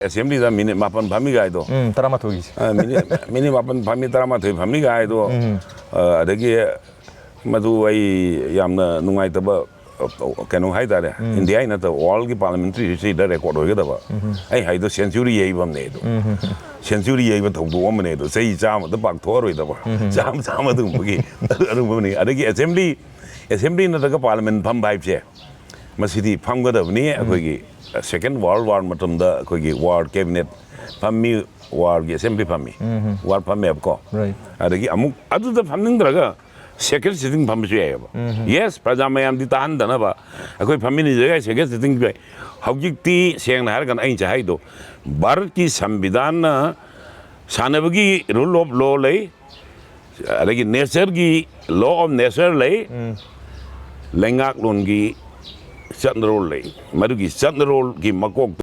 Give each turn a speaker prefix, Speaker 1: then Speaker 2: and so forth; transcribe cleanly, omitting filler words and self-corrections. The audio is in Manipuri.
Speaker 1: assembly the minute mapan pamigaido.
Speaker 2: Taramatogi.
Speaker 1: Mini mapan pamitaramato pamigaido. Adagi Madu Yamna Numaitaba Cano Haida. India in the all the parliamentary seat that record together. I had the century Avam Nado. Century Avam to woman, say Jam the Bak Torre, Jam Samadumugi. Adagi assembly in the parliament Pambai chair. Masidi Panga of near Second World War Matum the Kogi War Cabinet Pami War Assembly Pami War Pami.
Speaker 2: Right.
Speaker 1: Adagi Amuk other the Pamin Draga. Second sitting Pamshi. Yes, Pajama the Tandanaba. A quick family, second sitting. How you tea, saying Hargan ain't Haido. Barki Sambidana Sanabagi rule of law lay. Like Nesergi law of Neser lay. Lengak Lungi Sat the roll lay. Marugi Sat the roll, give Makok.